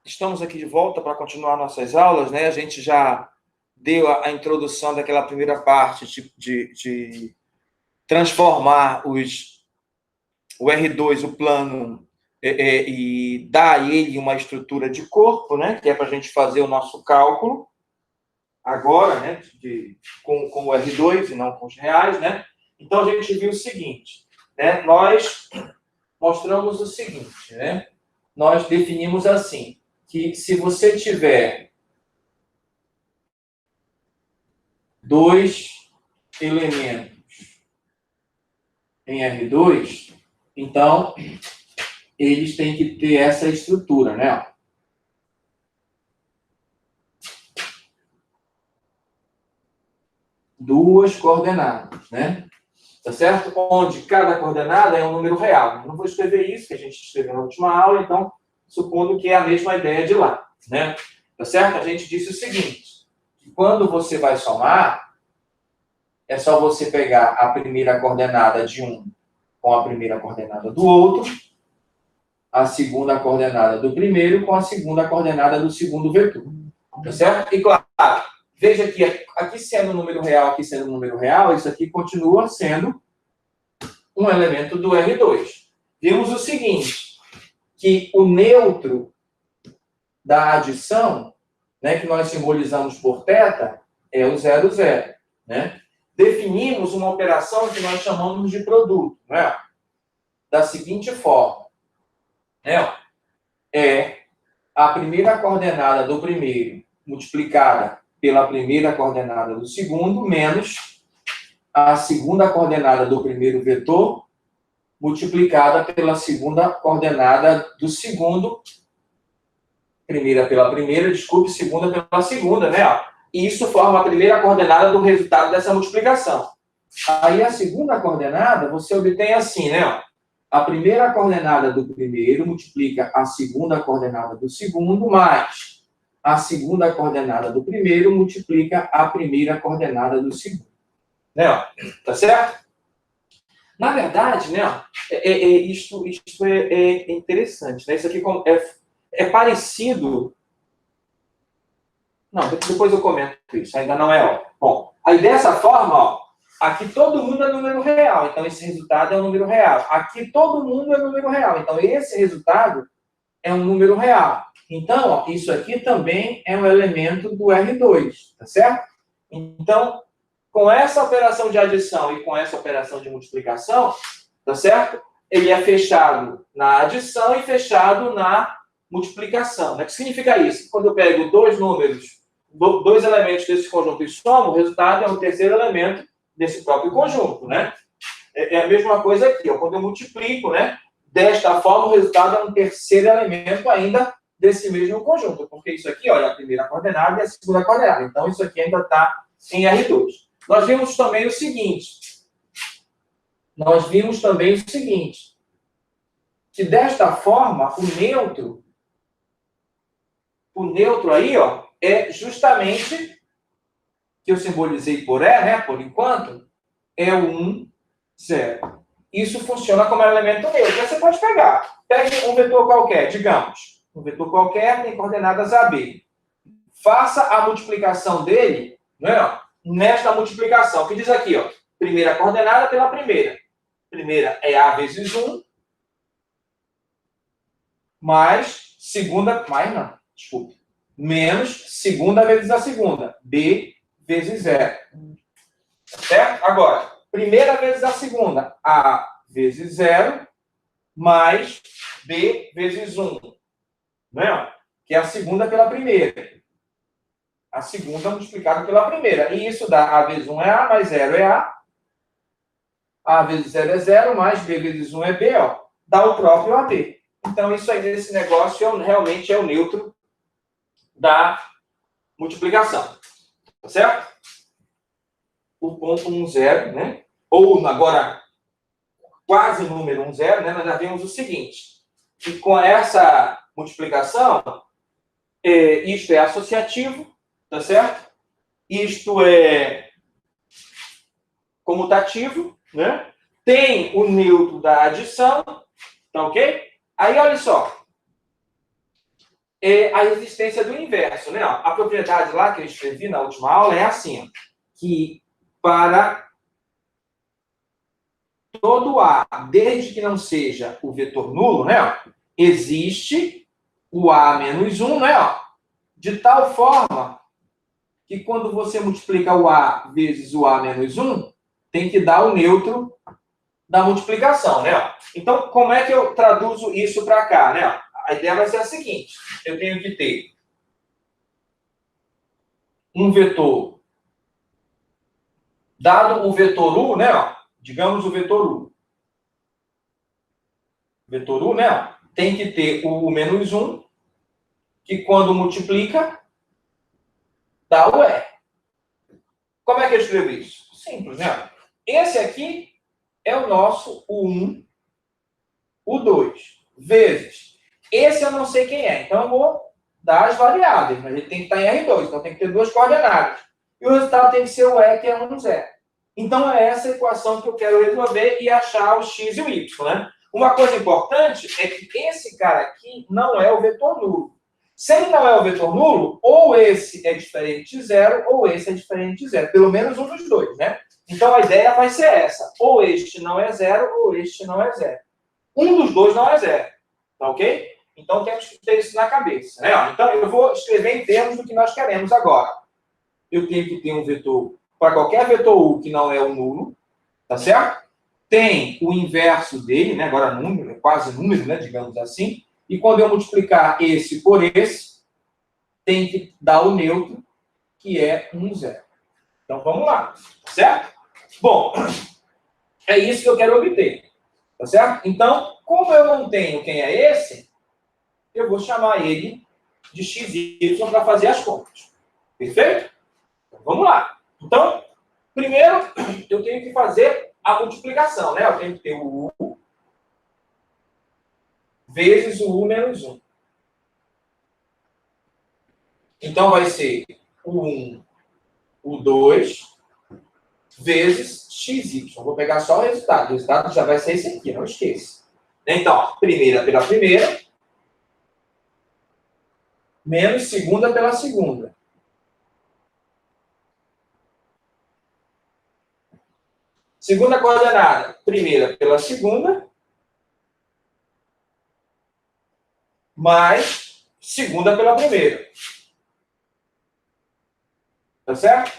Estamos aqui de volta para continuar nossas aulas, né? A gente já deu a introdução daquela primeira parte de transformar o R2, o plano, e dar a ele uma estrutura de corpo, né? Que é para a gente fazer o nosso cálculo agora, né? Com o R2 e não com os reais, né? Então, a gente viu o seguinte, né? Nós mostramos o seguinte, né? Nós definimos assim, que se você tiver dois elementos em R2, então eles têm que ter essa estrutura, né? Duas coordenadas, né? Tá certo? Onde cada coordenada é um número real. Eu não vou escrever isso, que a gente escreveu na última aula, então, supondo que é a mesma ideia de lá, né? Tá certo? A gente disse o seguinte, que quando você vai somar, é só você pegar a primeira coordenada de um com a primeira coordenada do outro, a segunda coordenada do primeiro com a segunda coordenada do segundo vetor. Tá certo? E claro, veja que aqui sendo um número real, aqui sendo um número real, isso aqui continua sendo um elemento do R2. Vimos o seguinte, que o neutro da adição, né, que nós simbolizamos por θ, é o 0, 0. Né? Definimos uma operação que nós chamamos de produto, né? Da seguinte forma. É a primeira coordenada do primeiro multiplicada pela primeira coordenada do segundo, menos a segunda coordenada do primeiro vetor multiplicada pela segunda coordenada do segundo, primeira pela primeira, desculpe, segunda pela segunda, né? E isso forma a primeira coordenada do resultado dessa multiplicação. Aí a segunda coordenada você obtém assim, né? A primeira coordenada do primeiro multiplica a segunda coordenada do segundo, mais a segunda coordenada do primeiro multiplica a primeira coordenada do segundo. Né? Tá certo? Na verdade, né? Isto é interessante. Né? Isso aqui é parecido... Não, depois eu comento isso. Ainda não é ó. Bom, aí dessa forma, ó, aqui todo mundo é número real, então esse resultado é um número real. Aqui todo mundo é número real, então esse resultado é um número real. Então, ó, isso aqui também é um elemento do R2, tá certo? Então, com essa operação de adição e com essa operação de multiplicação, tá certo? Ele é fechado na adição e fechado na multiplicação. O que significa isso? Quando eu pego dois números, dois elementos desse conjunto e somo, o resultado é um terceiro elemento desse próprio conjunto, né? É a mesma coisa aqui, ó, quando eu multiplico, né? Desta forma, o resultado é um terceiro elemento ainda desse mesmo conjunto, porque isso aqui, olha, a primeira coordenada e a segunda coordenada. Então, isso aqui ainda está em R2. Nós vimos também o seguinte, que desta forma, o neutro aí, ó, é justamente, que eu simbolizei por E, né, por enquanto, é o 1, 0. Isso funciona como elemento neutro. Aí você pode pegar. Pegue um vetor qualquer, digamos. Um vetor qualquer tem coordenadas AB. Faça a multiplicação dele, né, nesta multiplicação, que diz aqui, ó, primeira coordenada pela primeira. Primeira é A vezes 1, mais segunda, mais não, desculpe, menos segunda vezes a segunda, B vezes 0. Certo? Agora, primeira vezes a segunda, A vezes 0, mais B vezes 1. Né? Que é a segunda pela primeira. A segunda multiplicada pela primeira. E isso dá A vezes 1 é A, mais 0 é A. A vezes 0 é 0, mais B vezes 1 é B, ó. Dá o próprio AB. Então, isso aí desse negócio realmente é o neutro da multiplicação. Tá certo? O ponto 1, 0, né? Ou agora, quase o número 1, 0, né? Nós já vimos o seguinte, que com essa multiplicação, isto é associativo, tá certo? Isto é comutativo, né? Tem o neutro da adição, tá ok? Aí, olha só. é a existência do inverso, né? A propriedade lá que eu escrevi na última aula é assim, que para todo A, desde que não seja o vetor nulo, né? Existe o A menos 1, né? De tal forma que quando você multiplica o A vezes o A menos 1, tem que dar o neutro da multiplicação, né? Então, como é que eu traduzo isso para cá, né? A ideia vai ser a seguinte, eu tenho que ter um vetor, dado o vetor U, né? Digamos o vetor U. Vetor U, né? Tem que ter o U menos 1, que quando multiplica, dá o E. Como é que eu escrevo isso? Simples, né? Esse aqui é o nosso U1, U2, vezes. Esse eu não sei quem é, então eu vou dar as variáveis, mas ele tem que estar em R2, então tem que ter duas coordenadas. E o resultado tem que ser o E, que é 1, 0. Então é essa equação que eu quero resolver e achar o X e o Y, né? Uma coisa importante é que esse cara aqui não é o vetor nulo. Se ele não é o vetor nulo, ou esse é diferente de zero, ou esse é diferente de zero. Pelo menos um dos dois, né? Então a ideia vai ser essa. Ou este não é zero, ou este não é zero. Um dos dois não é zero. Tá ok? Então temos que ter isso na cabeça, né? Então eu vou escrever em termos do que nós queremos agora. Eu tenho que ter um vetor, para qualquer vetor U que não é o nulo, tá certo? Tem o inverso dele, né? Agora número, quase número, né? Digamos assim. E quando eu multiplicar esse por esse, tem que dar o neutro, que é 1, 0. Então vamos lá, certo? Bom, é isso que eu quero obter, tá certo? Então, como eu não tenho quem é esse, eu vou chamar ele de XY para fazer as contas. Perfeito? Então, vamos lá. Então, primeiro, eu tenho que fazer a multiplicação, né? Eu tenho que ter o U vezes o U menos 1. Então, vai ser o 1, o 2, vezes XY. Vou pegar só o resultado. O resultado já vai ser esse aqui, não esqueça. Então, primeira pela primeira, menos segunda pela segunda. Segunda coordenada, primeira pela segunda, mais segunda pela primeira. Tá certo?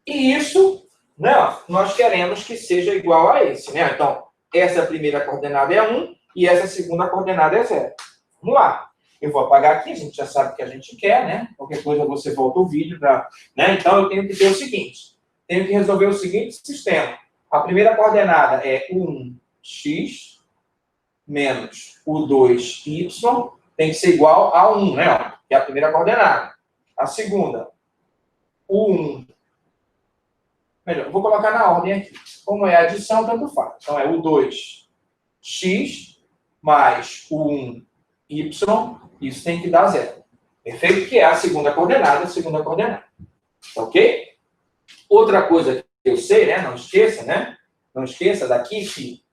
E isso, né, nós queremos que seja igual a esse, né? Então, essa primeira coordenada é 1 e essa segunda coordenada é 0. Vamos lá. Eu vou apagar aqui, a gente já sabe o que a gente quer, né? Qualquer coisa você volta o vídeo para... Né? Então, eu tenho que ter o seguinte. Tenho que resolver o seguinte sistema. A primeira coordenada é 1x menos o 2y tem que ser igual a 1, né? Que é a primeira coordenada. A segunda, o 1. Melhor, vou colocar na ordem aqui. Como é adição, tanto faz. Então, é o 2x mais o 1y, isso tem que dar 0. Perfeito? Que é a segunda coordenada, Ok? Outra coisa que eu sei, né? Não esqueça, né? Não esqueça daqui que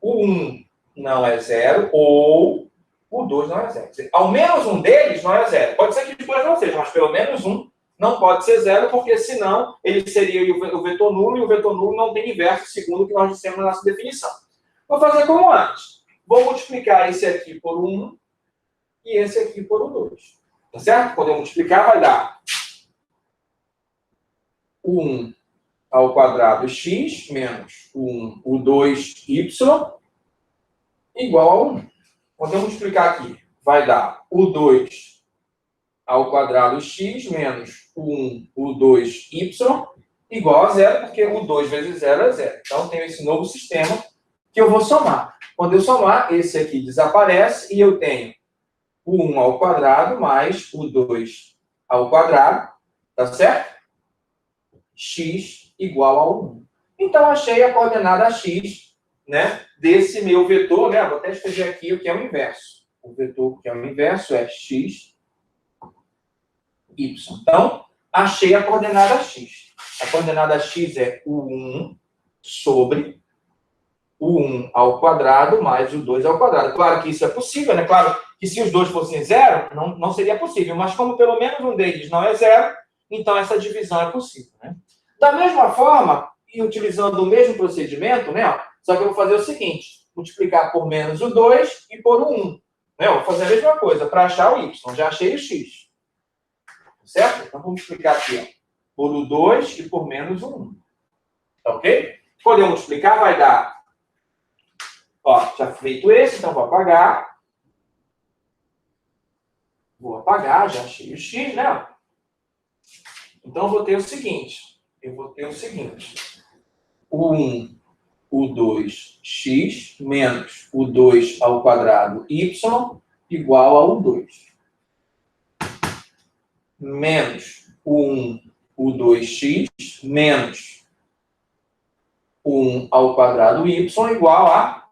o 1 não é 0 ou o 2 não é 0. Ao menos um deles não é 0. Pode ser que os dois não sejam, mas pelo menos um não pode ser 0, porque senão ele seria o vetor nulo, e o vetor nulo não tem inverso, segundo o que nós dissemos na nossa definição. Vou fazer como antes. Vou multiplicar esse aqui por 1 e esse aqui por 2. Tá certo? Quando eu multiplicar, vai dar 1 ao quadrado x menos 1, o 2y igual a 1. Quando eu multiplicar aqui, vai dar o 2 ao quadrado x menos o 1, o 2y igual a 0, porque o 2 vezes 0 é 0. Então, eu tenho esse novo sistema que eu vou somar. Quando eu somar, esse aqui desaparece e eu tenho o 1 ao quadrado mais o 2 ao quadrado, tá certo? X igual a 1. Então, achei a coordenada x, né, desse meu vetor, né? Vou até escrever aqui o que é o inverso. O vetor que é o inverso é x, y. Então, achei a coordenada x. A coordenada x é o 1 sobre o 1 ao quadrado mais o 2 ao quadrado. Claro que isso é possível, né? Claro que se os dois fossem zero, não seria possível. Mas como pelo menos um deles não é zero, então essa divisão é possível, né? Da mesma forma, e utilizando o mesmo procedimento, né? Só que eu vou fazer o seguinte, multiplicar por menos o 2 e por o 1. Né? Eu vou fazer a mesma coisa para achar o y. Já achei o x. Certo? Então, vamos multiplicar aqui, ó, por o 2 e por menos o 1. Tá ok? Quando eu multiplicar, vai dar... Ó, já feito esse, então vou apagar. Vou apagar, já achei o x, né? Então, eu vou ter o seguinte. O 1, o 2x, menos o 2 ao quadrado y, igual ao 2. Menos o 1, o 2x, menos o 1 ao quadrado y, igual a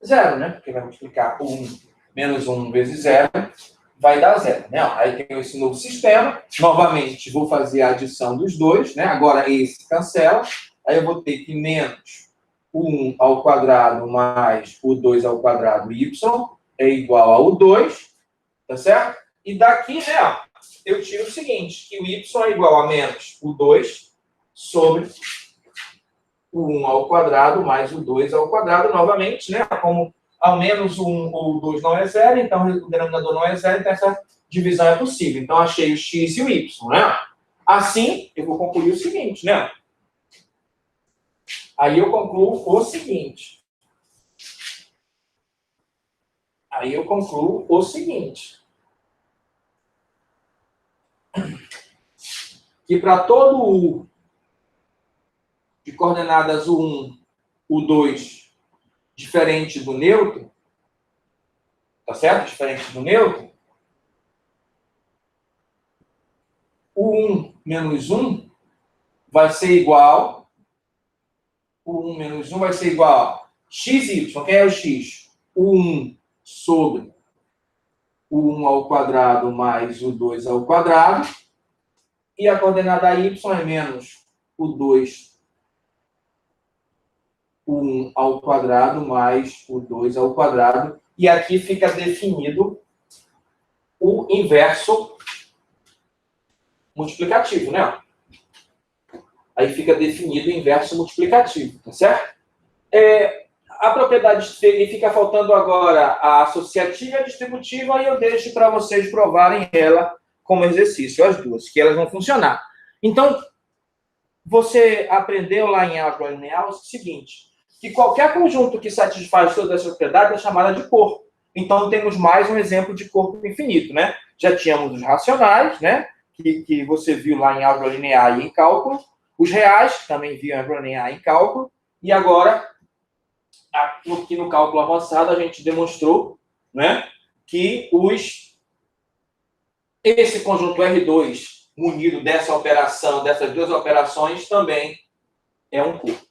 zero, né? Porque vai multiplicar o 1 menos 1 vezes zero, vai dar zero, né? Aí tem esse novo sistema. Novamente, vou fazer a adição dos dois, né? Agora esse cancela. Aí eu vou ter que menos o 1 ao quadrado mais o 2 ao quadrado y é igual ao 2, tá certo? E daqui, né, ó, eu tiro o seguinte, que o y é igual a menos o 2 sobre o 1 ao quadrado mais o 2 ao quadrado, novamente, né? Como ao menos o 1 ou o 2 não é zero, então o denominador não é zero, então essa divisão é possível. Então, achei o x e o y, né? Assim, eu vou concluir o seguinte, né? Aí eu concluo o seguinte. Que para todo U de coordenadas o 1, o 2, diferente do neutro, tá certo? Diferente do neutro, o 1 menos 1 vai ser igual, a x e y. Quem é o x? O 1 sobre o 1 ao quadrado mais o 2 ao quadrado. E a coordenada y é menos o 2, o 1 ao quadrado mais o 2 ao quadrado. E aqui fica definido o inverso multiplicativo, né? Aí fica definido o inverso multiplicativo, tá certo? A propriedade e fica faltando agora a associativa e a distributiva, e eu deixo para vocês provarem ela como exercício, as duas, que elas vão funcionar. Então, você aprendeu lá em álgebra linear o seguinte, que qualquer conjunto que satisfaz todas as propriedades é chamada de corpo. Então, temos mais um exemplo de corpo infinito, né? Já tínhamos os racionais, né? Que você viu lá em álgebra linear e em cálculo. Os reais, que também viu em álgebra linear e em cálculo. E agora, aqui no cálculo avançado, a gente demonstrou, né, que esse conjunto R2, munido dessa operação, dessas duas operações, também é um corpo.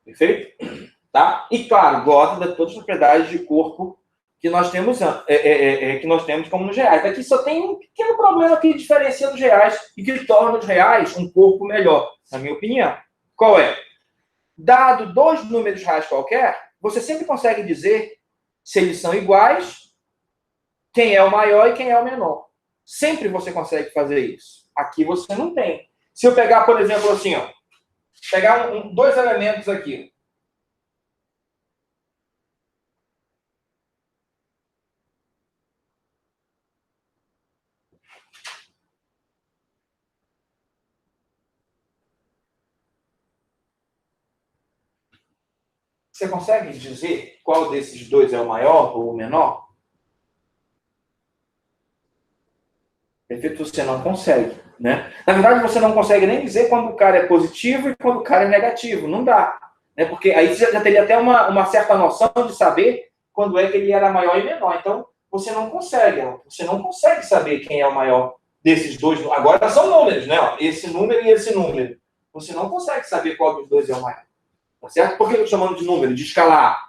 Perfeito? Tá? E, claro, gosta de todas as propriedades de corpo que nós temos, como nos reais. Aqui só tem um pequeno problema que diferencia dos reais e que torna os reais um corpo melhor, na minha opinião. Qual é? Dado dois números reais qualquer, você sempre consegue dizer se eles são iguais, quem é o maior e quem é o menor. Sempre você consegue fazer isso. Aqui você não tem. Se eu pegar, por exemplo, assim, ó, pegar dois elementos aqui. Você consegue dizer qual desses dois é o maior ou o menor? Perfeito, você não consegue, né? Na verdade, você não consegue nem dizer quando o cara é positivo e quando o cara é negativo. Não dá. Né? Porque aí você já teria até uma certa noção de saber quando é que ele era maior e menor. Então, você não consegue saber quem é o maior desses dois. Agora são números, né? Esse número e esse número. Você não consegue saber qual dos dois é o maior. Tá certo? Por que eu estou chamando de número? De escalar?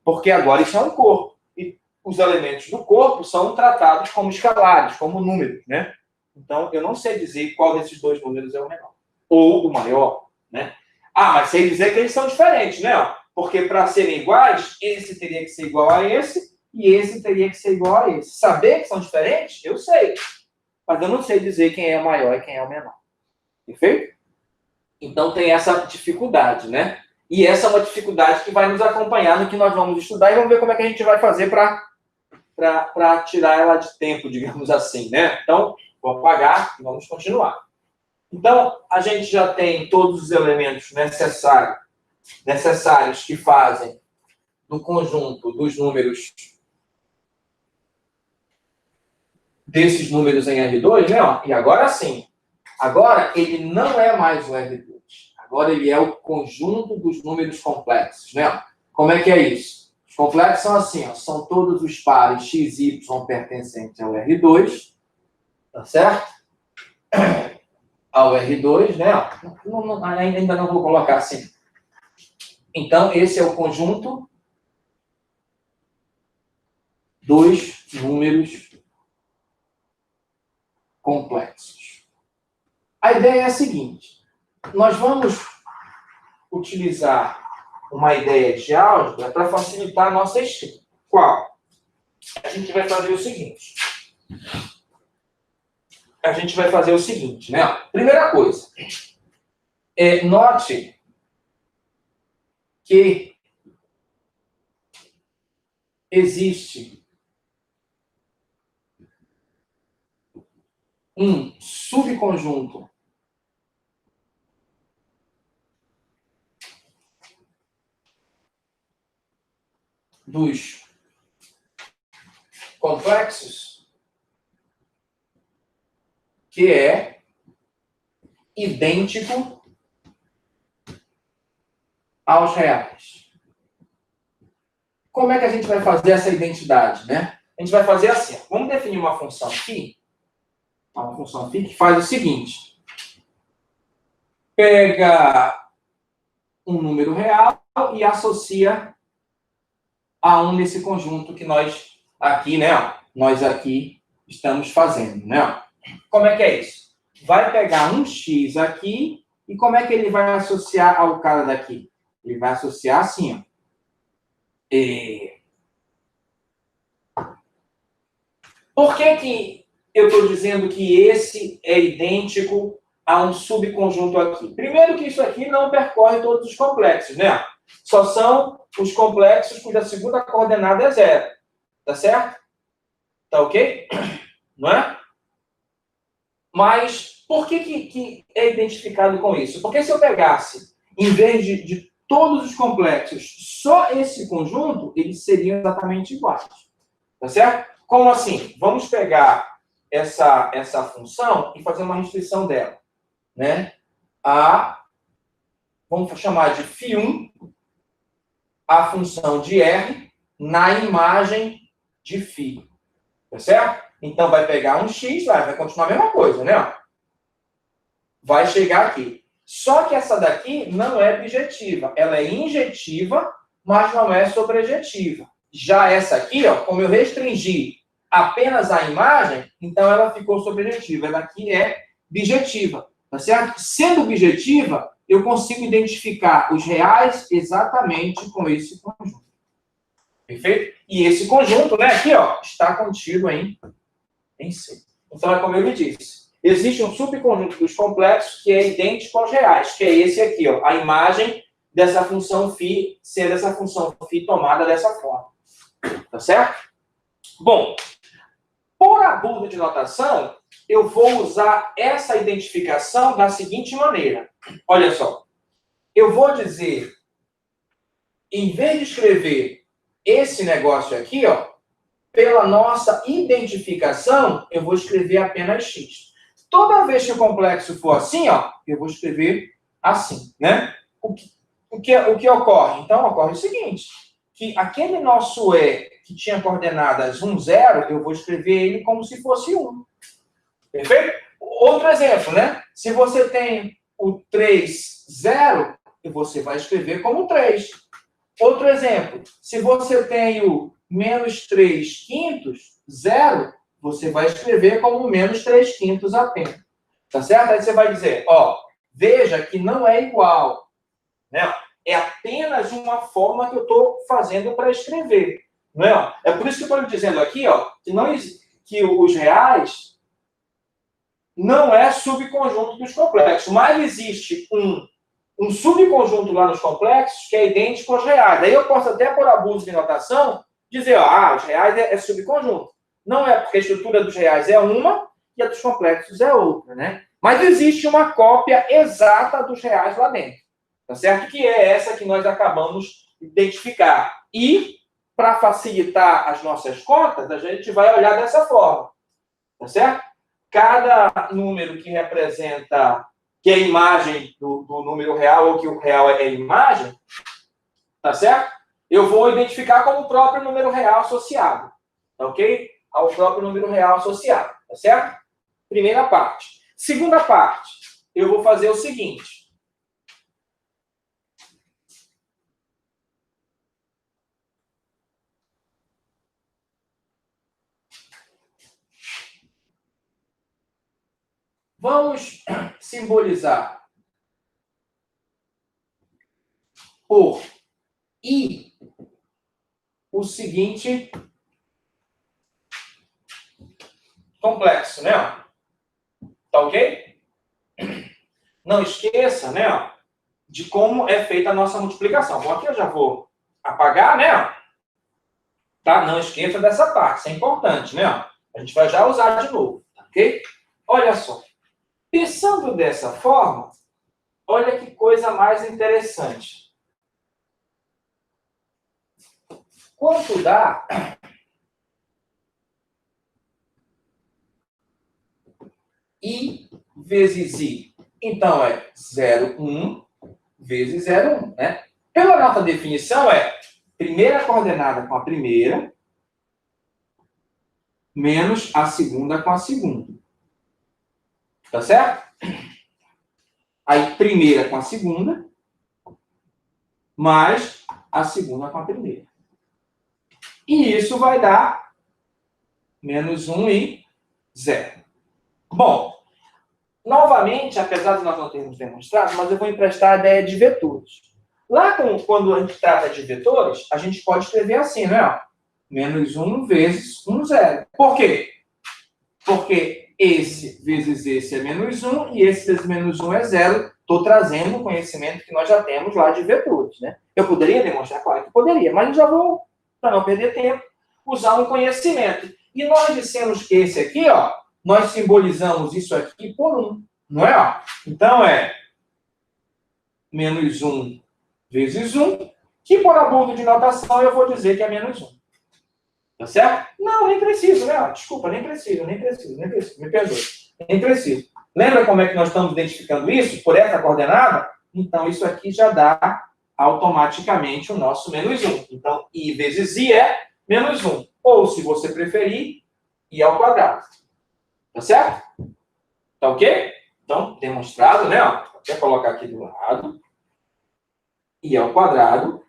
Porque agora isso é um corpo. E os elementos do corpo são tratados como escalares, como números, né? Então, eu não sei dizer qual desses dois números é o menor. Ou o maior, né? Mas sei dizer que eles são diferentes, né? Porque para serem iguais, esse teria que ser igual a esse e esse teria que ser igual a esse. Saber que são diferentes, eu sei. Mas eu não sei dizer quem é o maior e quem é o menor. Perfeito? Então tem essa dificuldade, né? E essa é uma dificuldade que vai nos acompanhar no que nós vamos estudar e vamos ver como é que a gente vai fazer para tirar ela de tempo, digamos assim, né? Então, vou apagar e vamos continuar. Então, a gente já tem todos os elementos necessários que fazem do conjunto dos números, desses números em R2, né? E agora sim, agora ele não é mais o R2. Agora ele é o conjunto dos números complexos, né? Como é que é isso? Os complexos são assim, ó, são todos os pares x, y pertencentes ao R2, tá certo? Ao R2, né? Ainda não vou colocar assim. Então, esse é o conjunto dos números complexos. A ideia é a seguinte: nós vamos utilizar uma ideia de álgebra para facilitar a nossa escrita. Qual? A gente vai fazer o seguinte. Né? Primeira coisa, note que existe um subconjunto dos complexos que é idêntico aos reais. Como é que a gente vai fazer essa identidade, né? A gente vai fazer assim, ó. Vamos definir uma função φ, que faz o seguinte: pega um número real e associa a um desse conjunto que nós aqui, né? Nós aqui estamos fazendo, né? Como é que é isso? Vai pegar um x aqui e como é que ele vai associar ao cara daqui? Ele vai associar assim, ó. Por que eu estou dizendo que esse é idêntico a um subconjunto aqui? Primeiro que isso aqui não percorre todos os complexos, né? Só são os complexos cuja segunda coordenada é 0. Tá certo? Tá ok? Não é? Mas por que é identificado com isso? Porque se eu pegasse, em vez de todos os complexos, só esse conjunto, eles seriam exatamente iguais. Tá certo? Como assim? Vamos pegar essa função e fazer uma restrição dela. Né? Vamos chamar de φ1, a função de R na imagem de φ. Tá certo? Então, vai pegar um x, vai continuar a mesma coisa, né? Vai chegar aqui. Só que essa daqui não é bijetiva. Ela é injetiva, mas não é sobrejetiva. Já essa aqui, ó, como eu restringi apenas a imagem, então ela ficou sobrejetiva. Ela aqui é bijetiva, tá certo? Sendo bijetiva, eu consigo identificar os reais exatamente com esse conjunto. Perfeito? E esse conjunto, né, aqui, ó, está contido em C. Então, é como eu lhe disse. Existe um subconjunto dos complexos que é idêntico aos reais, que é esse aqui, ó, a imagem dessa função φ, sendo essa função φ tomada dessa forma. Tá certo? Bom, por abuso de notação, eu vou usar essa identificação da seguinte maneira. Olha só. Eu vou dizer, em vez de escrever esse negócio aqui, ó, pela nossa identificação, eu vou escrever apenas x. Toda vez que o complexo for assim, ó, eu vou escrever assim, né? O que ocorre? Então, ocorre o seguinte, que aquele nosso E que tinha coordenadas 1, 0, eu vou escrever ele como se fosse 1. Perfeito? Outro exemplo, né? Se você tem o 3, 0, você vai escrever como 3. Outro exemplo, se você tem o menos 3 quintos, 0, você vai escrever como menos 3 quintos apenas. Tá certo? Aí você vai dizer, ó, veja que não é igual. Né? é apenas uma forma que eu estou fazendo para escrever. Não é? É por isso que eu estou lhe dizendo aqui, ó, que os reais não é subconjunto dos complexos, mas existe um subconjunto lá nos complexos que é idêntico aos reais. Daí eu posso até, por abuso de notação, dizer, ó, os reais é subconjunto. Não é porque a estrutura dos reais é uma e a dos complexos é outra, né? Mas existe uma cópia exata dos reais lá dentro, tá certo? Que é essa que nós acabamos de identificar. E, para facilitar as nossas contas, a gente vai olhar dessa forma, tá certo? Cada número que representa, que é a imagem do número real, ou que o real é a imagem, tá certo? Eu vou identificar como o próprio número real associado, tá ok? Ao próprio número real associado, tá certo? Primeira parte. Segunda parte, eu vou fazer o seguinte. Vamos simbolizar por I o seguinte complexo, né? Tá ok? Não esqueça, né, de como é feita a nossa multiplicação. Bom, aqui eu já vou apagar, né? Tá? Não esqueça dessa parte, isso é importante, né? A gente vai já usar de novo, ok? Olha só. Pensando dessa forma, olha que coisa mais interessante. Quanto dá I vezes I? Então, é 0,1 vezes 0,1, né? Pela nossa definição, é primeira coordenada com a primeira, menos a segunda com a segunda. Tá certo? Aí, primeira com a segunda, mais a segunda com a primeira. E isso vai dar menos 1 e 0. Bom, novamente, apesar de nós não termos demonstrado, mas eu vou emprestar a ideia de vetores. Lá, quando a gente trata de vetores, a gente pode escrever assim, né? Menos 1 vezes 1, 0. Por quê? Porque esse vezes esse é menos 1 e esse vezes menos 1 é 0. Estou trazendo o conhecimento que nós já temos lá de vetores, né? Eu poderia demonstrar? Claro que poderia, mas eu já vou, para não perder tempo, usar um conhecimento. E nós dissemos que esse aqui, ó, nós simbolizamos isso aqui por 1, não é? Ó? Então, é menos 1 vezes 1, que por abuso de notação eu vou dizer que é menos 1. Tá certo? Não, nem preciso, né? Desculpa, nem preciso, me perdoe. Nem preciso. Lembra como é que nós estamos identificando isso? Por essa coordenada? Então, isso aqui já dá automaticamente o nosso menos 1. Então, I vezes I é menos 1. Ou, se você preferir, I ao quadrado. Tá certo? Tá ok? Então, demonstrado, né? Ó, vou até colocar aqui do lado. I ao quadrado.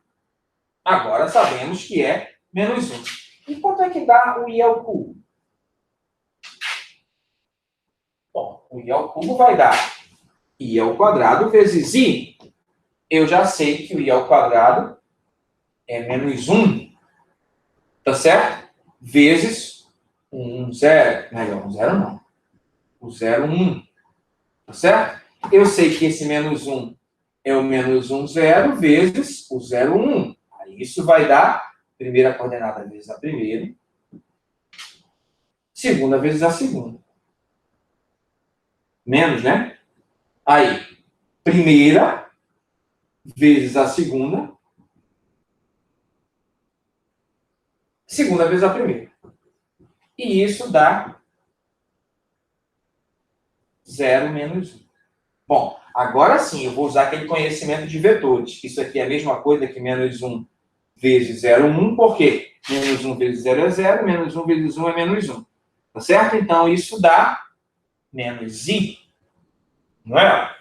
Agora sabemos que é menos 1. E quanto é que dá o I ao cubo? Bom, o I ao cubo vai dar I ao quadrado vezes I. Eu já sei que o I ao quadrado é menos 1. Tá certo? Vezes 1, 0. Melhor, 1, 0 não. O 0, 1. Tá certo? Eu sei que esse menos 1 é o menos 1, 0 vezes o 0, 1. Aí isso vai dar primeira coordenada vezes a primeira. Segunda vezes a segunda. Menos, né? Aí, primeira vezes a segunda. Segunda vezes a primeira. E isso dá 0 menos 1. Bom, agora sim, eu vou usar aquele conhecimento de vetores. Isso aqui é a mesma coisa que menos 1 vezes 0, 1. Por quê? Menos 1 vezes 0 é 0, menos 1 vezes 1 é menos 1. Tá certo? Então, isso dá menos I. Não é?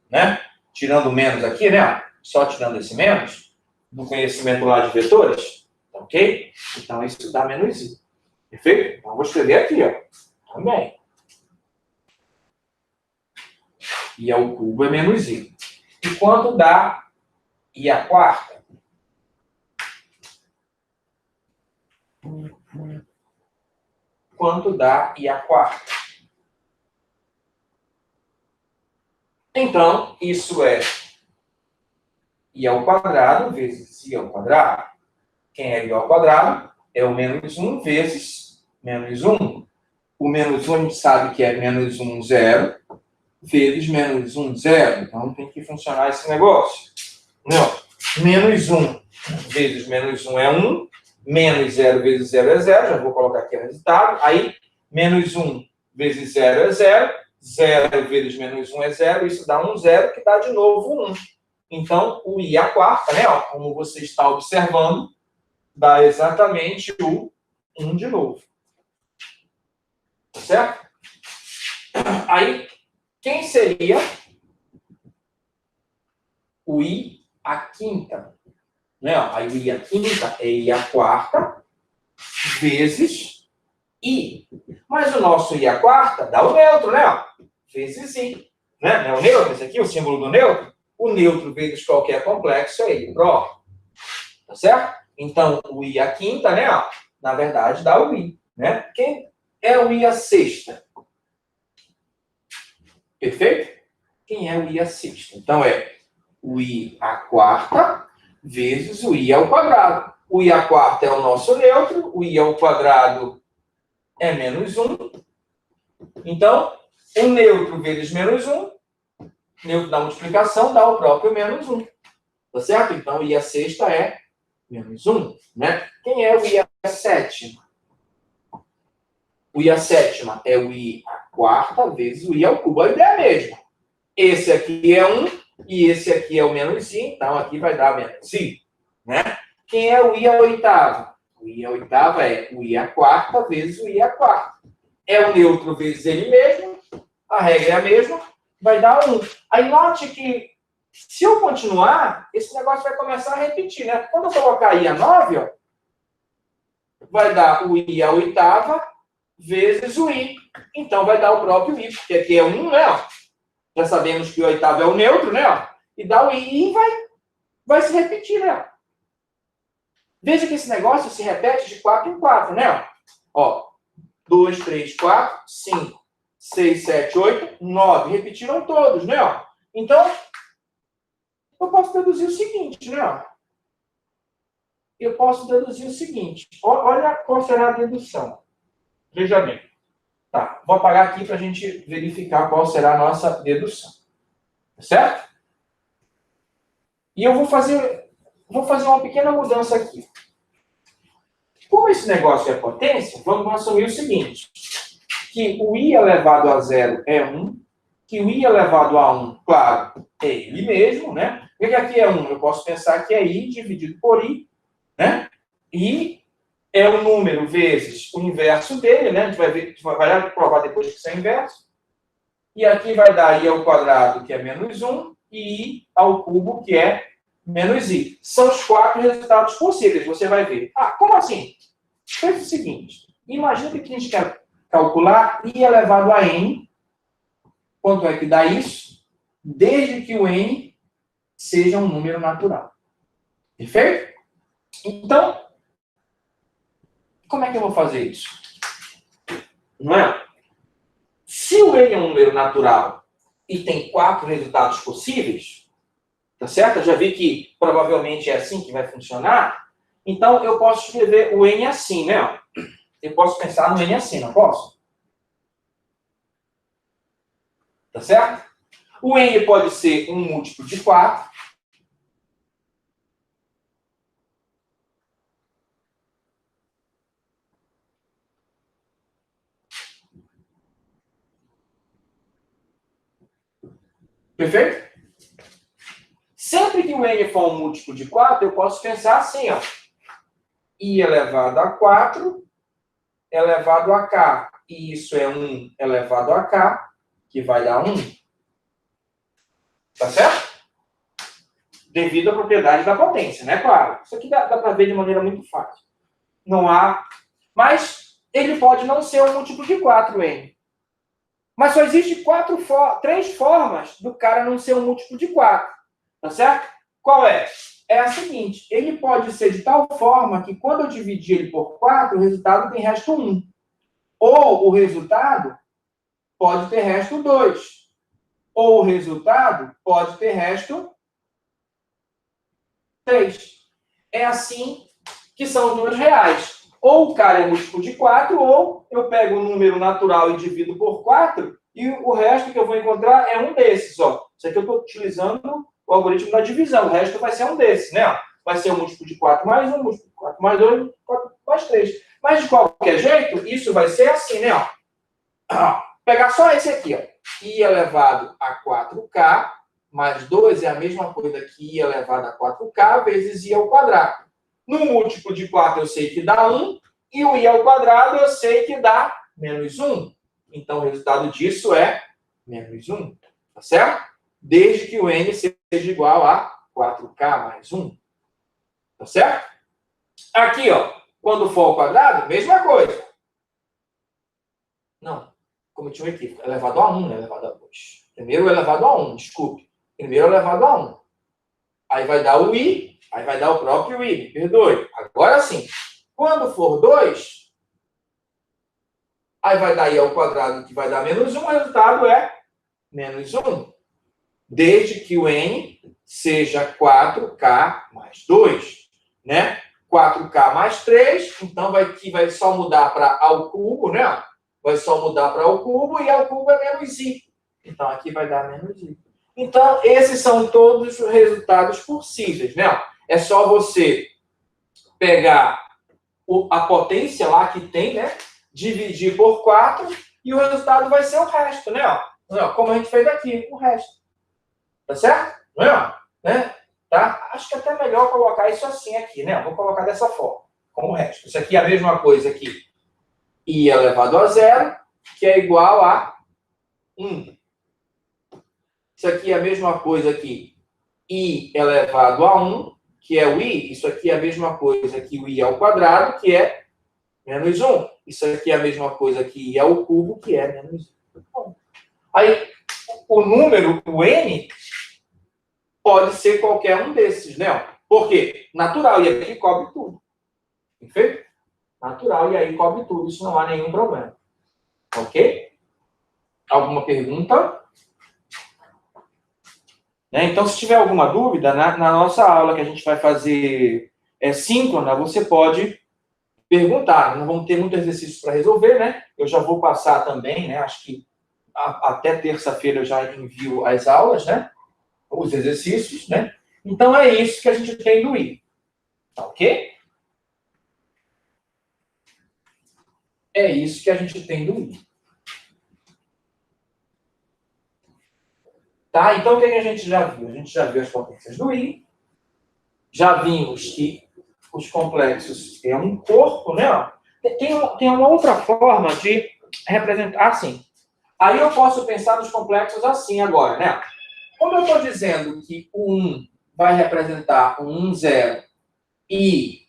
Né? Tirando o menos aqui, né? Só tirando esse menos, no conhecimento lá de vetores. Ok? Então, isso dá menos I. Perfeito? Então, vou escrever aqui, ó. Também. I ao cubo é menos I. E quanto dá e a quarta. Quanto dá i a quarta? Então, isso é i ao quadrado vezes i ao quadrado. Quem é i ao quadrado? É o menos 1 vezes menos 1. O menos 1 a gente sabe que é menos 1, 0, vezes menos 1, 0. Então, tem que funcionar esse negócio. Não. Menos 1 vezes menos 1 é 1. Menos 0 vezes 0 é 0. Já vou colocar aqui o resultado. Aí, menos 1 vezes 0 é 0. 0 vezes menos 1 é 0. Isso dá um 0, que dá de novo 1. Então, o i à quarta, né? Ó, como você está observando, dá exatamente o 1 de novo. Certo? Aí, quem seria o i à quinta? Né? Aí o i à quinta é i à quarta vezes i. Mas o nosso i à quarta dá o neutro, né? Vezes i. Né? O neutro, esse aqui, o símbolo do neutro. O neutro vezes qualquer complexo é i próprio. Tá certo? Então, o i à quinta, né? Na verdade, dá o i. Né? Quem é o i à sexta? Perfeito? Quem é o i à sexta? Então, é o i à quarta vezes o i ao quadrado. O i à quarta é o nosso neutro, o i ao quadrado é menos 1. Então, o neutro vezes menos 1, neutro da multiplicação dá o próprio menos 1. Tá certo? Então, o i à sexta é menos 1. Né? Quem é o i à sétima? O i à sétima é o i à quarta vezes o i ao cubo. A ideia é a mesma. Esse aqui é 1 e esse aqui é o menos i, então aqui vai dar menos i. Né? Quem é o i à oitava? O i à oitava é o i à quarta vezes o i à quarta. É o neutro vezes ele mesmo, a regra é a mesma, vai dar 1. Aí note que, se eu continuar, esse negócio vai começar a repetir, né? Quando eu colocar i à 9, ó, vai dar o i à oitava vezes o i. Então vai dar o próprio i, porque aqui é 1, né? Já sabemos que o oitavo é o neutro, né? E dá o i e vai se repetir, né? Veja que esse negócio se repete de 4 em 4, né? Ó, 2, 3, 4, 5, 6, 7, 8, 9. Repetiram todos, né? Então, eu posso deduzir o seguinte, né? Eu posso deduzir o seguinte. Olha qual será a dedução. Veja bem. Tá, vou apagar aqui para a gente verificar qual será a nossa dedução. Certo? E eu vou fazer uma pequena mudança aqui. Como esse negócio é potência, vamos assumir o seguinte, que o i elevado a 0 é 1, que o i elevado a 1, claro, é ele mesmo, né? O que aqui é 1? Eu posso pensar que é i dividido por i, né? I é o número vezes o inverso dele, né? A gente vai provar depois que isso é inverso. E aqui vai dar i ao quadrado, que é menos 1, e i ao cubo, que é menos i. São os 4 resultados possíveis, você vai ver. Ah, como assim? Faz o seguinte, imagina que a gente quer calcular i elevado a n. Quanto é que dá isso? Desde que o n seja um número natural. Perfeito? Então, como é que eu vou fazer isso? Não é? Se o n é um número natural e tem 4 resultados possíveis, tá certo? Eu já vi que provavelmente é assim que vai funcionar. Então, eu posso escrever o n assim, né? Eu posso pensar no n assim, não posso? Tá certo? O n pode ser um múltiplo de 4. Perfeito? Sempre que o n for um múltiplo de 4, eu posso pensar assim, ó. I elevado a 4 elevado a k. E isso é 1 elevado a k, que vai dar 1. Tá certo? Devido à propriedade da potência, né? Claro. Isso aqui dá para ver de maneira muito fácil. Não há... Mas ele pode não ser um múltiplo de 4, n. Mas só existe 3 formas do cara não ser um múltiplo de 4. Tá certo? qual é? É a seguinte, ele pode ser de tal forma que quando eu dividir ele por 4, o resultado tem resto 1. Ou o resultado pode ter resto 2. Ou o resultado pode ter resto 3. É assim que são os números reais. Ou o cara é múltiplo de 4, ou eu pego o número natural e divido por 4, e o resto que eu vou encontrar é um desses. Ó. Isso aqui eu estou utilizando o algoritmo da divisão. O resto vai ser um desses, né? Vai ser o múltiplo de 4 mais 1, múltiplo de 4 mais 2, 4 mais 3. Mas, de qualquer jeito, isso vai ser assim, né? Ó. Pegar só esse aqui, ó. I elevado a 4K mais 2 é a mesma coisa que I elevado a 4K vezes I ao quadrado. No múltiplo de 4 eu sei que dá 1, e o I ao quadrado eu sei que dá menos 1. Então, o resultado disso é menos 1. Tá certo? Desde que o N seja igual a 4K mais 1. Tá certo? Aqui, ó, quando for ao quadrado, mesma coisa. Não, cometi um equívoco. É elevado a 1, não é elevado a 2. Primeiro é elevado a 1, desculpe. Primeiro é elevado a 1. Aí vai dar o I, aí vai dar o próprio I, me perdoe. Agora sim, quando for 2, aí vai dar I ao quadrado, que vai dar menos 1, o resultado é menos 1. Desde que o N seja 4K mais 2, né? 4K mais 3, então vai só mudar para ao cubo, né? Vai só mudar para ao cubo, e ao cubo é menos I. Então, aqui vai dar menos I. Então, esses são todos os resultados possíveis, né? É só você pegar a potência lá que tem, né? Dividir por 4, e o resultado vai ser o resto, né? Como a gente fez aqui, o resto. Tá certo? Não é? Né? Tá? Acho que é até melhor colocar isso assim aqui, né? Vou colocar dessa forma, com o resto. Isso aqui é a mesma coisa aqui. I elevado a 0, que é igual a 1. Isso aqui é a mesma coisa aqui. I elevado a 1, que é o I. Isso aqui é a mesma coisa que o I ao quadrado, que é menos 1. Isso aqui é a mesma coisa que I ao cubo, que é menos 1. Aí, o número, o N, pode ser qualquer um desses, né? Por quê? Natural, e aqui cobre tudo. Perfeito? Natural, e aí cobre tudo. Isso não há nenhum problema. Ok? Alguma pergunta? Né? Então, se tiver alguma dúvida, na nossa aula que a gente vai fazer síncrona, você pode perguntar. Não vamos ter muito exercício para resolver, né? Eu já vou passar também, né? Acho que até terça-feira eu já envio as aulas, né? Os exercícios, né? Então, é isso que a gente tem do I. Tá ok? É isso que a gente tem do I. Tá? Então, o que a gente já viu? A gente já viu as potências do I. Já vimos que os complexos é um corpo, né? Tem uma outra forma de representar assim. Aí eu posso pensar nos complexos assim agora, né? Como eu estou dizendo que o 1 vai representar o 1, 0 e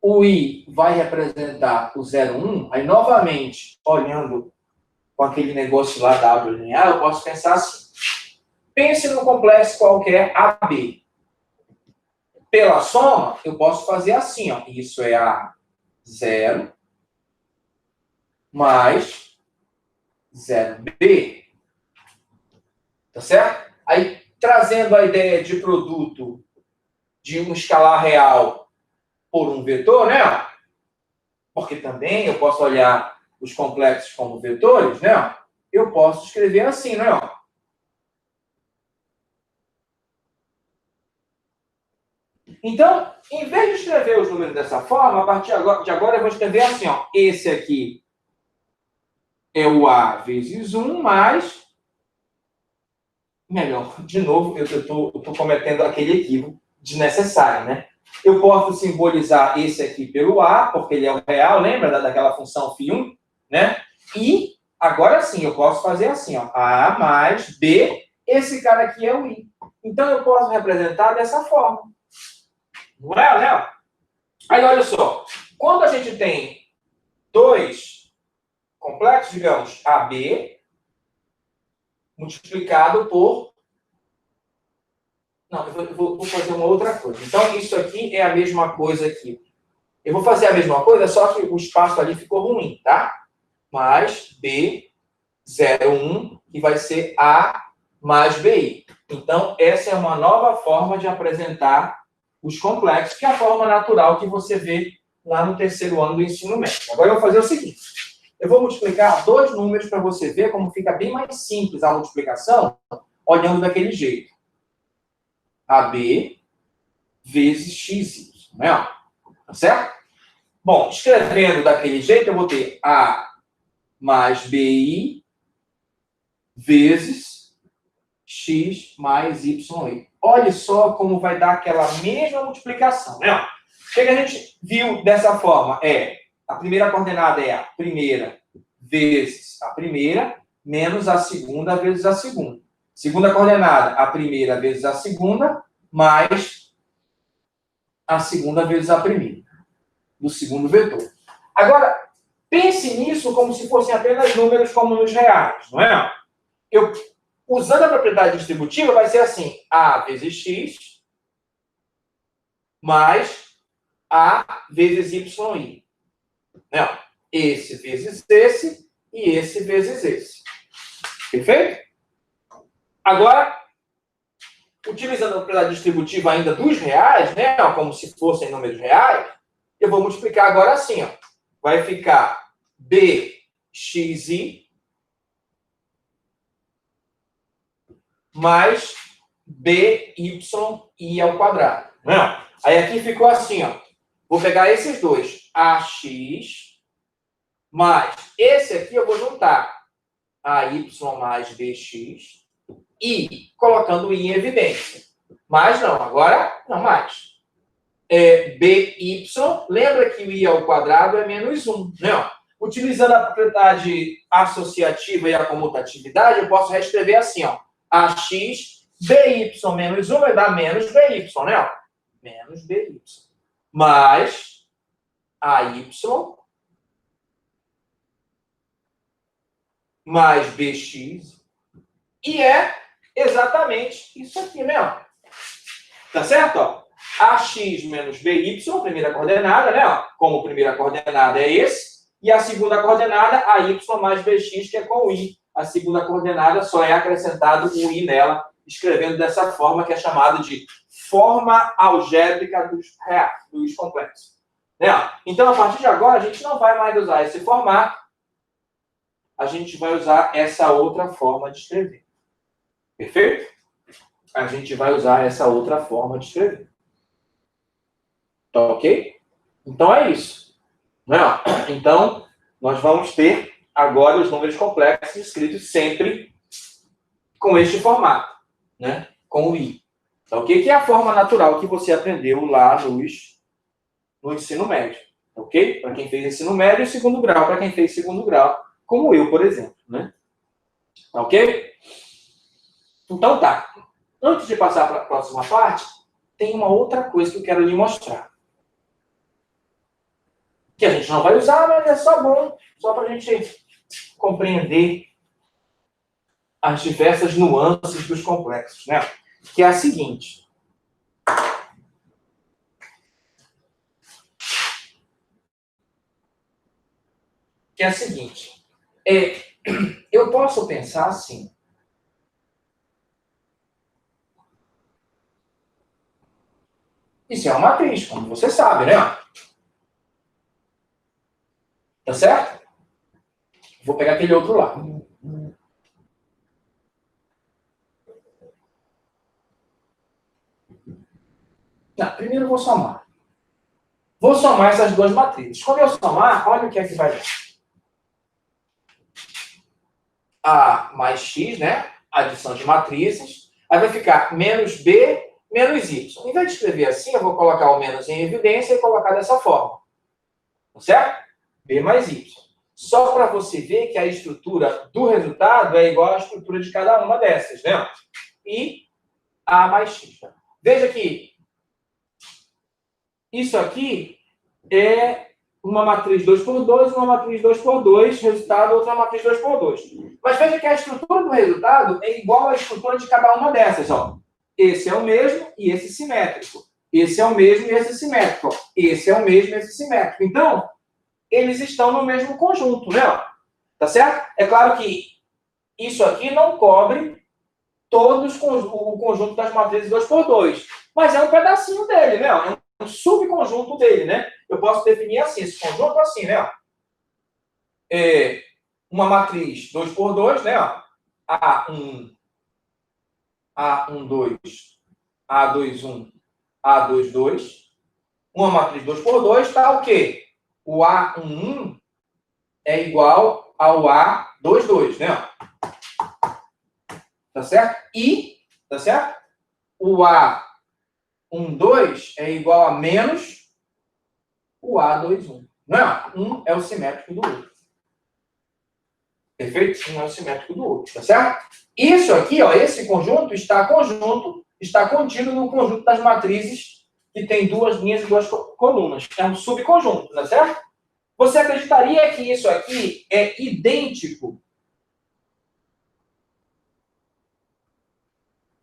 o I vai representar o 0, 1, aí novamente, olhando com aquele negócio lá da árvore linear, eu posso pensar assim. Pense no complexo qualquer AB. Pela soma, eu posso fazer assim, ó. Isso é A0 mais 0B. Tá certo? Aí, trazendo a ideia de produto de um escalar real por um vetor, né? Porque também eu posso olhar os complexos como vetores, né? Eu posso escrever assim, né? Então, em vez de escrever os números dessa forma, a partir de agora eu vou escrever assim, ó. Esse aqui é o A vezes 1 mais... Melhor, de novo, eu estou cometendo aquele equívoco desnecessário, né? Eu posso simbolizar esse aqui pelo A, porque ele é o real, lembra daquela função φ1, né? E, agora sim, eu posso fazer assim, ó. A mais B, esse cara aqui é o I. Então, eu posso representar dessa forma. Não é, né? Aí, olha só. Quando a gente tem dois complexos, digamos, AB multiplicado por Não, vou fazer uma outra coisa. Então, isso aqui é a mesma coisa aqui. Eu vou fazer a mesma coisa, só que o espaço ali ficou ruim, tá? Mais B01, que vai ser A mais BI. Então, essa é uma nova forma de apresentar os complexos, que é a forma natural que você vê lá no terceiro ano do ensino médio. Agora, eu vou fazer o seguinte. Eu vou multiplicar dois números para você ver como fica bem mais simples a multiplicação, olhando daquele jeito. AB vezes XY, né? Tá certo? Bom, escrevendo daquele jeito, eu vou ter A mais BI vezes X mais YI. Olha só como vai dar aquela mesma multiplicação, né? O que a gente viu dessa forma? A primeira coordenada é a primeira vezes a primeira, menos a segunda vezes a segunda. Segunda coordenada, a primeira vezes a segunda, mais a segunda vezes a primeira, do segundo vetor. Agora, pense nisso como se fossem apenas números como nos reais, não é? Usando a propriedade distributiva, vai ser assim, A vezes X mais A vezes YI. Não, esse vezes esse e esse vezes esse. Perfeito? Agora, utilizando a propriedade distributiva ainda dos reais, né, como se fossem números reais, eu vou multiplicar agora assim, ó. Vai ficar BXI mais BYI ao quadrado. Não. Aí aqui ficou assim, ó. Vou pegar esses dois, AX mais esse aqui eu vou juntar AY mais BX e colocando I em evidência. Mas não, agora não mais. BY, lembra que o I ao quadrado é menos 1, né? Utilizando a propriedade associativa e a comutatividade, eu posso reescrever assim, ó. AX, BY menos 1 vai dar menos BY, né? Menos BY. Mais AY mais BX. E é exatamente isso aqui mesmo. Tá certo? Ó? AX menos BY, primeira coordenada, né? Como primeira coordenada é esse. E a segunda coordenada, AY mais BX, que é com o I. A segunda coordenada só é acrescentado o I nela, escrevendo dessa forma, que é chamada de forma algébrica dos complexos. Né? Então, a partir de agora, a gente não vai mais usar esse formato. A gente vai usar essa outra forma de escrever. Perfeito? A gente vai usar essa outra forma de escrever. Tá ok? Então é isso. Não é? Então, nós vamos ter agora os números complexos escritos sempre com este formato, né? Com o I. Tá ok? Que é a forma natural que você aprendeu lá no ensino médio. Tá ok? Para quem fez ensino médio e segundo grau, para quem fez segundo grau, como eu, por exemplo, né? Tá ok? Então tá. Antes de passar para a próxima parte, tem uma outra coisa que eu quero lhe mostrar. Que a gente não vai usar, mas é só bom, só para a gente compreender as diversas nuances dos complexos, né? Que é a seguinte. Eu posso pensar assim. Isso é uma matriz, como você sabe, né? Tá certo? Vou pegar aquele outro lá. Não, primeiro eu vou somar. Vou somar essas duas matrizes. Quando eu somar, olha o que é que vai dar. A mais X, né? Adição de matrizes. Aí vai ficar menos B menos Y. Em vez de escrever assim, eu vou colocar o menos em evidência e colocar dessa forma. Tá certo? B mais Y. Só para você ver que a estrutura do resultado é igual à estrutura de cada uma dessas, né? E A mais X. Veja que isso aqui é uma matriz 2x2, uma matriz 2x2, resultado, outra matriz 2x2. Mas veja que a estrutura do resultado é igual à estrutura de cada uma dessas, ó. esse é o mesmo e esse simétrico. Esse é o mesmo e esse simétrico. Esse é o mesmo e esse simétrico. Então, eles estão no mesmo conjunto, né? Tá certo? É claro que isso aqui não cobre todos o conjunto das matrizes 2x2, mas é um pedacinho dele, né? É um subconjunto dele, né? Eu posso definir assim, esse conjunto assim, né? É uma matriz 2x2, né? A1, A12, A21, A22. Uma matriz 2x2 está o quê? O A11 é igual ao A22, né? Tá certo? E, tá certo? O A12 é igual a menos o A21. Não é? Um é o simétrico do outro. Perfeito? Um é o simétrico do outro, tá certo? Isso aqui, ó, esse conjunto está contido no conjunto das matrizes que tem duas linhas e duas colunas. É um subconjunto, tá certo? Você acreditaria que isso aqui é idêntico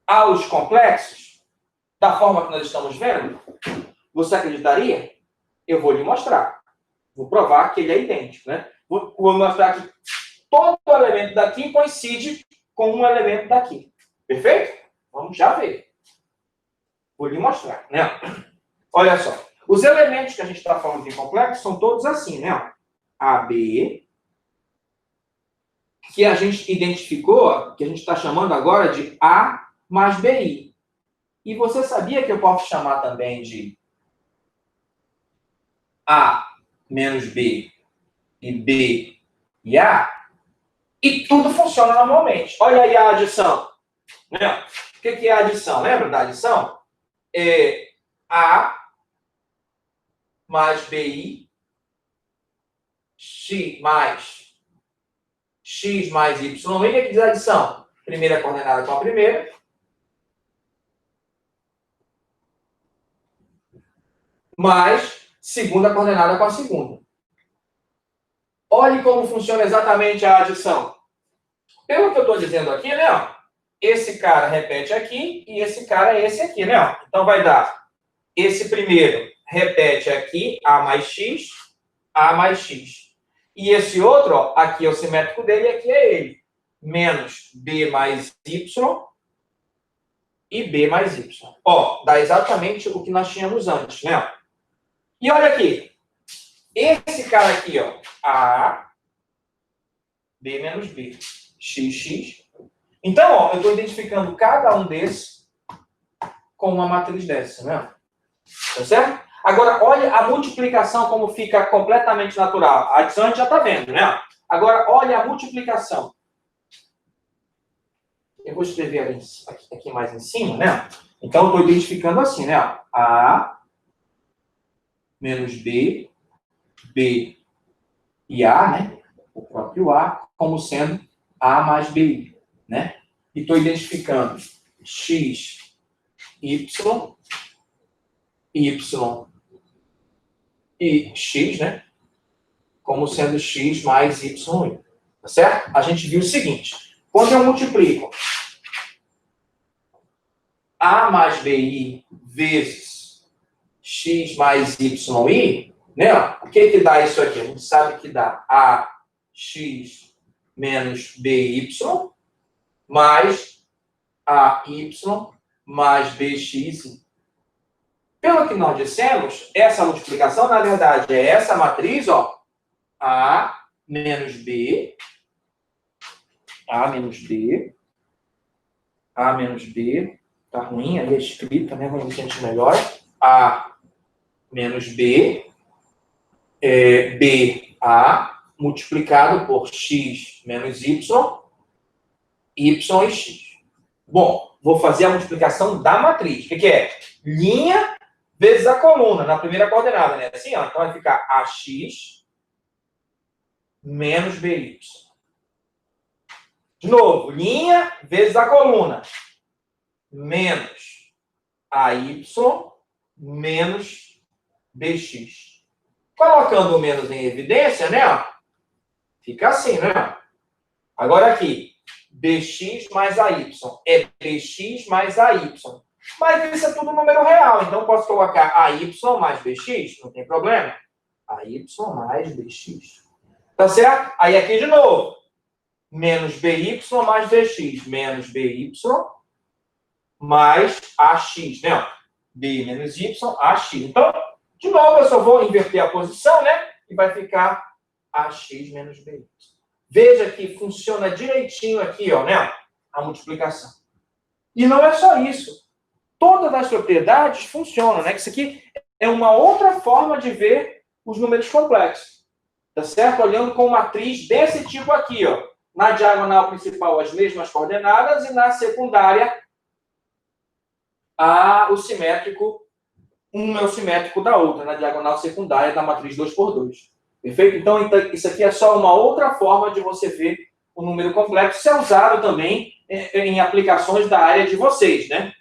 aos complexos, da forma que nós estamos vendo? Você acreditaria? Eu vou lhe mostrar. Vou provar que ele é idêntico, né? Vou mostrar que todo elemento daqui coincide com um elemento daqui. Perfeito? Vamos já ver. Vou lhe mostrar, né? Olha só. Os elementos que a gente está falando de complexo são todos assim, né? AB, que a gente identificou, que a gente está chamando agora de A mais BI. E você sabia que eu posso chamar também de A menos B e B e A? E tudo funciona normalmente. Olha aí a adição. Né? O que é a adição? Lembra da adição? É A mais BI, X mais Y. O que diz a adição? Primeira coordenada com a primeira. Mais segunda coordenada com a segunda. Olhe como funciona exatamente a adição. Pelo que eu estou dizendo aqui, né? Esse cara repete aqui e esse cara é esse aqui, né? Então vai dar esse primeiro repete aqui, A mais X, A mais X. E esse outro, ó, aqui é o simétrico dele e aqui é ele. Menos B mais Y e B mais Y. Ó, dá exatamente o que nós tínhamos antes, né? E olha aqui. Esse cara aqui, ó, A, B menos B, XX. Então, ó, eu estou identificando cada um desses com uma matriz dessa, né? Tá certo? Agora, olha a multiplicação como fica completamente natural. A adição a gente já está vendo, né? Agora, olha a multiplicação. Eu vou escrever aqui mais em cima, né? Então, eu estou identificando assim, né? A menos B, B e A, né? O próprio A, como sendo A mais BI, né? E estou identificando X, Y, Y e X, né? Como sendo X mais Y. Tá certo? A gente viu o seguinte. Quando eu multiplico A mais BI vezes X mais YI, né? O que dá isso aqui? A gente sabe que dá AX menos BY mais AY mais BX. Pelo que nós dissemos, essa multiplicação, na verdade, é essa matriz, ó, A menos B, A menos B, A menos B, tá ruim ali a escrita, né? Vamos ver se a gente melhora. A menos B, BA, multiplicado por X menos Y, Y e X. Bom, vou fazer a multiplicação da matriz. O que é? Linha vezes a coluna, na primeira coordenada, né? Assim, ó. Então vai ficar AX menos BY. De novo, linha vezes a coluna. Menos AY menos BX. Colocando o menos em evidência, né? Fica assim, né? Agora aqui, BX mais AY. É BX mais AY. Mas isso é tudo número real. Então, eu posso colocar AY mais BX, não tem problema. AY mais BX. Tá certo? Aí aqui de novo. Menos BY mais BX. Menos BY mais AX. Né? B menos Y, AX. Então, de novo, eu só vou inverter a posição, né? E vai ficar AX menos BY. Veja que funciona direitinho aqui, ó, né? A multiplicação. E não é só isso. Todas as propriedades funcionam, né? Isso aqui é uma outra forma de ver os números complexos. Tá certo? Olhando com matriz desse tipo aqui, ó. Na diagonal principal, as mesmas coordenadas, e na secundária, o simétrico, um é o simétrico da outra, na diagonal secundária da matriz 2×2. Perfeito? Então, isso aqui é só uma outra forma de você ver o número complexo. Isso é usado também em aplicações da área de vocês, né?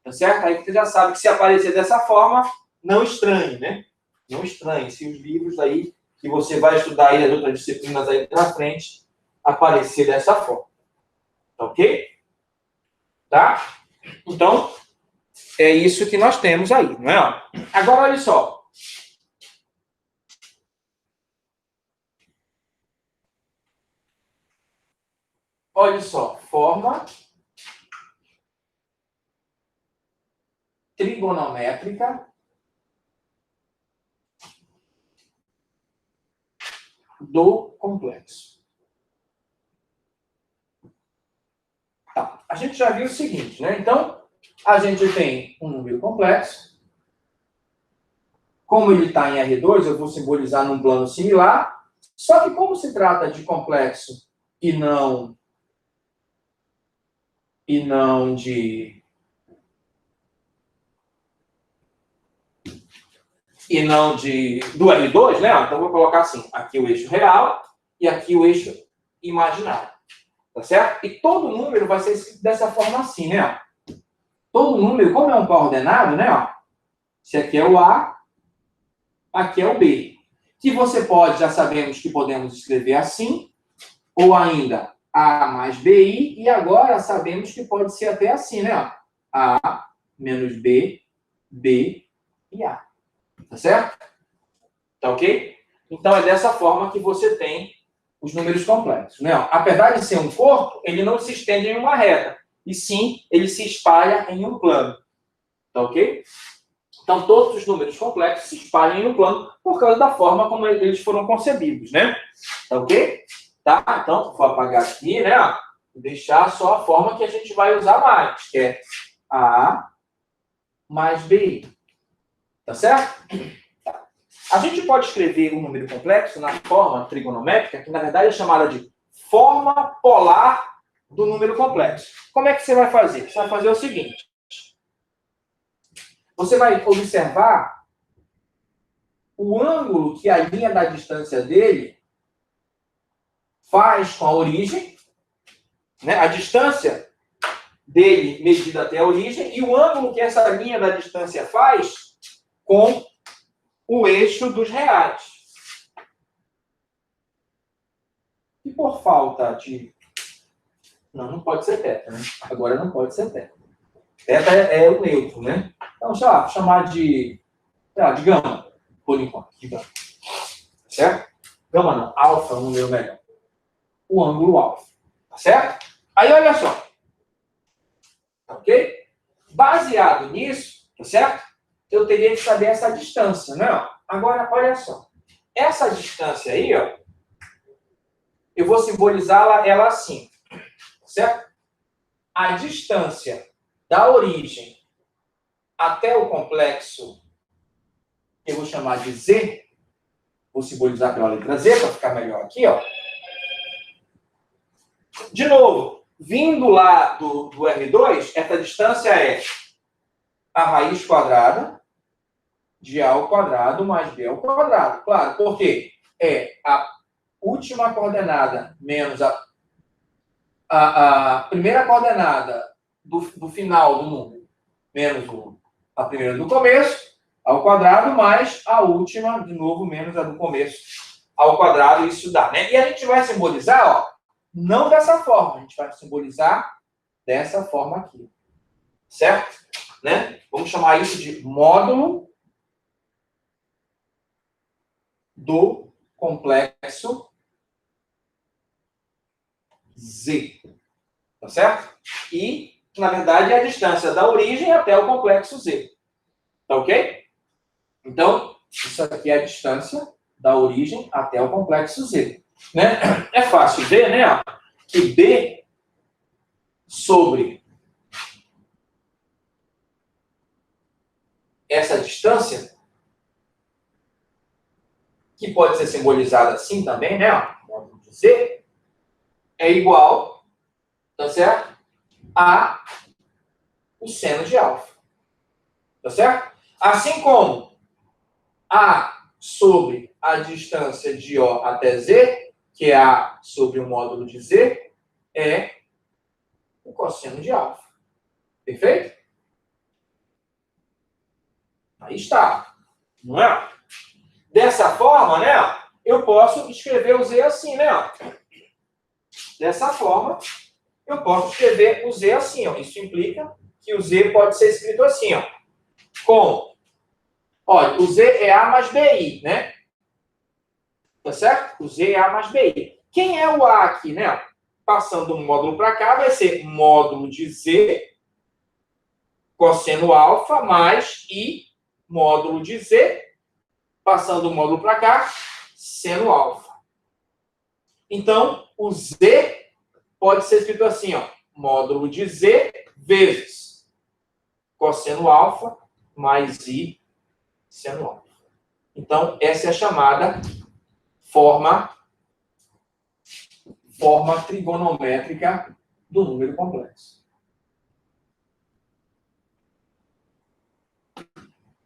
Tá certo? Aí você já sabe que se aparecer dessa forma, não estranhe, né? Não estranhe. Se os livros aí que você vai estudar aí, as outras disciplinas aí na frente, aparecer dessa forma. Tá ok? Tá? Então, é isso que nós temos aí, não é? Agora, olha só. Olha só. Forma trigonométrica do complexo. Tá. A gente já viu o seguinte, né? Então, a gente tem um número complexo. Como ele está em R2, eu vou simbolizar num plano similar. Só que como se trata de complexo e não do R2, né? Então, eu vou colocar assim, aqui o eixo real e aqui o eixo imaginário. Tá certo? E todo número vai ser escrito dessa forma assim, né? Todo número, como é um coordenado, né? Se aqui é o A, aqui é o B. Que você pode, já sabemos que podemos escrever assim, ou ainda A mais BI, e agora sabemos que pode ser até assim, né? A menos B, B e A. Tá certo? Tá ok? Então, é dessa forma que você tem os números complexos, né? Apesar de ser um corpo, ele não se estende em uma reta, e sim, ele se espalha em um plano. Tá ok? Então, todos os números complexos se espalham em um plano por causa da forma como eles foram concebidos, né? Tá ok? Tá? Então, vou apagar aqui, né? Vou deixar só a forma que a gente vai usar mais, que é A mais BI. Tá certo? A gente pode escrever um número complexo na forma trigonométrica, que na verdade é chamada de forma polar do número complexo. Como é que você vai fazer? Você vai fazer o seguinte. Você vai observar o ângulo que a linha da distância dele faz com a origem, né? A distância dele medida até a origem, e o ângulo que essa linha da distância faz com o eixo dos reais. E por falta de... Não pode ser θ, né? Agora não pode ser θ. θ é o neutro, né? Então, sei lá, vou chamar de gama, por enquanto. De gama. Certo? Gama não, alfa é um número melhor. O ângulo alfa. Tá certo? Aí, olha só. Tá ok? Baseado nisso, tá certo? Eu teria que saber essa distância, né? Agora, olha só. Essa distância aí, ó, eu vou simbolizá-la ela assim. Tá certo? A distância da origem até o complexo, eu vou chamar de Z. Vou simbolizar pela letra Z, para ficar melhor aqui, ó. De novo, vindo lá do R2, essa distância é a raiz quadrada de A ao quadrado mais B ao quadrado. Claro, porque é a última coordenada menos a primeira coordenada do final do número menos a primeira do começo ao quadrado mais a última, de novo, menos a do começo ao quadrado. Isso dá, né? E a gente vai simbolizar, ó, não dessa forma. A gente vai simbolizar dessa forma aqui. Certo? né? Vamos chamar isso de módulo do complexo Z. Tá certo? E, na verdade, é a distância da origem até o complexo Z. Tá ok? Então, isso aqui é a distância da origem até o complexo Z. Né? É fácil ver, né? Que B sobre essa distância, que pode ser simbolizada assim também, né? Módulo de Z, é igual, tá certo? A o seno de alfa. Tá certo? Assim como A sobre a distância de O até Z, que é A sobre o módulo de Z, é o cosseno de alfa. Perfeito? Aí está. Não é? Dessa forma, né? Eu posso escrever o Z assim, né? Dessa forma, eu posso escrever o Z assim, ó. Isso implica que o Z pode ser escrito assim, ó. Com, olha, o Z é A mais BI, né? Tá certo? O Z é A mais BI. Quem é o A aqui, né? Passando um módulo para cá, vai ser módulo de Z, cosseno alfa, mais I, módulo de Z, passando o módulo para cá, seno alfa. Então, o Z pode ser escrito assim, ó, módulo de Z vezes cosseno alfa mais I seno alfa. Então, essa é a chamada forma trigonométrica do número complexo.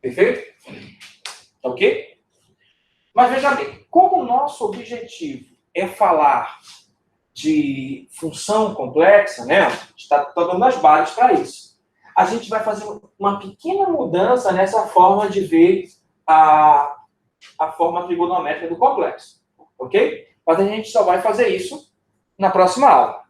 Perfeito? Ok? Mas veja bem, como o nosso objetivo é falar de função complexa, né? A gente está dando as bases para isso. A gente vai fazer uma pequena mudança nessa forma de ver a forma trigonométrica do complexo. Ok? Mas a gente só vai fazer isso na próxima aula.